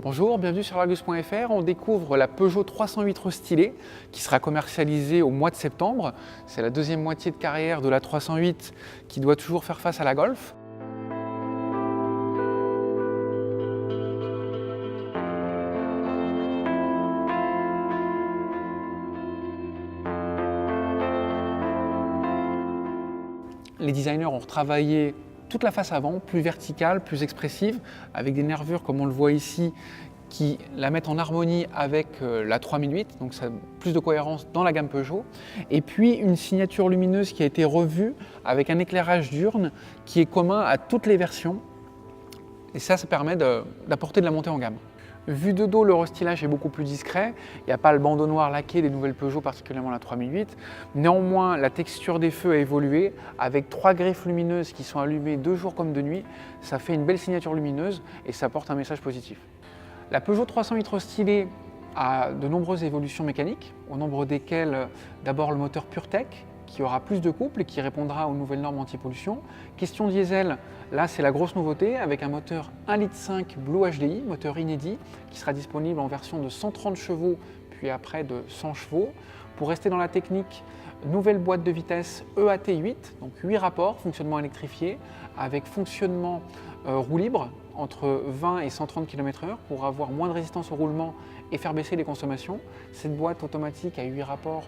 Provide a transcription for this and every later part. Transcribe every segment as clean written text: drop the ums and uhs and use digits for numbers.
Bonjour, bienvenue sur Argus.fr. On découvre la Peugeot 308 restylée qui sera commercialisée au mois de septembre. C'est la deuxième moitié de carrière de la 308 qui doit toujours faire face à la Golf. Les designers ont retravaillé toute la face avant, plus verticale, plus expressive, avec des nervures comme on le voit ici, qui la mettent en harmonie avec la 3008, donc ça a plus de cohérence dans la gamme Peugeot. Et puis une signature lumineuse qui a été revue avec un éclairage diurne qui est commun à toutes les versions. Et ça permet d'apporter de la montée en gamme. Vu de dos, le restylage est beaucoup plus discret. Il n'y a pas le bandeau noir laqué des nouvelles Peugeot, particulièrement la 3008. Néanmoins, la texture des feux a évolué avec 3 griffes lumineuses qui sont allumées de jour comme de nuit. Ça fait une belle signature lumineuse et ça apporte un message positif. La Peugeot 308 restylée a de nombreuses évolutions mécaniques, au nombre desquelles d'abord le moteur PureTech, qui aura plus de couple et qui répondra aux nouvelles normes anti-pollution. Question diesel, là c'est la grosse nouveauté avec un moteur 1,5 litre Blue HDI, moteur inédit, qui sera disponible en version de 130 chevaux puis après de 100 chevaux. Pour rester dans la technique, nouvelle boîte de vitesse EAT8, donc 8 rapports, fonctionnement électrifié, avec fonctionnement roue libre entre 20 et 130 km/h pour avoir moins de résistance au roulement et faire baisser les consommations. Cette boîte automatique à 8 rapports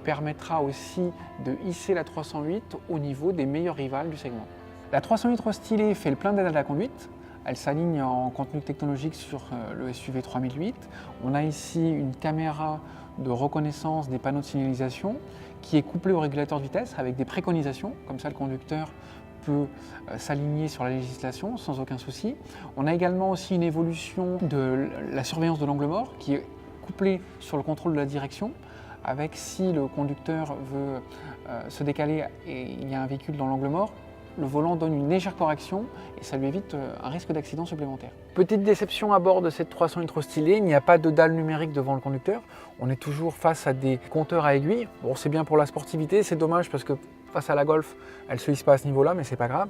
permettra aussi de hisser la 308 au niveau des meilleurs rivales du segment. La 308 restylée fait le plein d'aide à la conduite. Elle s'aligne en contenu technologique sur le SUV 3008. On a ici une caméra de reconnaissance des panneaux de signalisation qui est couplée au régulateur de vitesse avec des préconisations. Comme ça, le conducteur peut s'aligner sur la législation sans aucun souci. On a également aussi une évolution de la surveillance de l'angle mort qui est couplée sur le contrôle de la direction, avec si le conducteur veut se décaler et il y a un véhicule dans l'angle mort, le volant donne une légère correction et ça lui évite un risque d'accident supplémentaire. Petite déception à bord de cette 308 restylée, il n'y a pas de dalle numérique devant le conducteur. On est toujours face à des compteurs à aiguilles. Bon, c'est bien pour la sportivité, c'est dommage parce que face à la Golf, elle ne se hisse pas à ce niveau-là, mais c'est pas grave.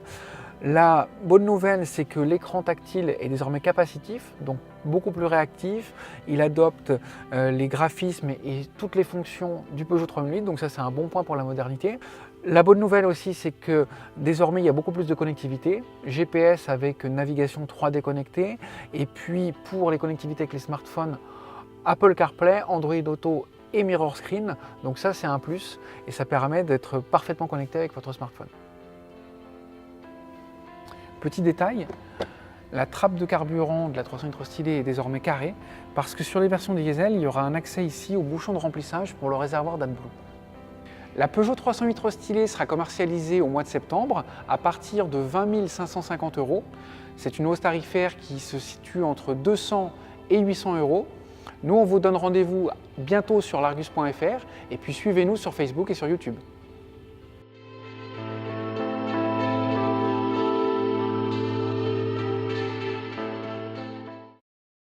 La bonne nouvelle, c'est que l'écran tactile est désormais capacitif, donc beaucoup plus réactif. Il adopte les graphismes et toutes les fonctions du Peugeot 3008, donc ça c'est un bon point pour la modernité. La bonne nouvelle aussi, c'est que désormais il y a beaucoup plus de connectivité, GPS avec navigation 3D connectée, et puis pour les connectivités avec les smartphones, Apple CarPlay, Android Auto et Mirror Screen, donc ça c'est un plus et ça permet d'être parfaitement connecté avec votre smartphone. Petit détail, la trappe de carburant de la 308 restylée est désormais carrée parce que sur les versions diesel, il y aura un accès ici au bouchon de remplissage pour le réservoir d'AdBlue. La Peugeot 308 restylée sera commercialisée au mois de septembre à partir de 20 550 €. C'est une hausse tarifaire qui se situe entre 200 et 800 €. Nous, on vous donne rendez-vous bientôt sur l'Argus.fr et puis suivez-nous sur Facebook et sur YouTube.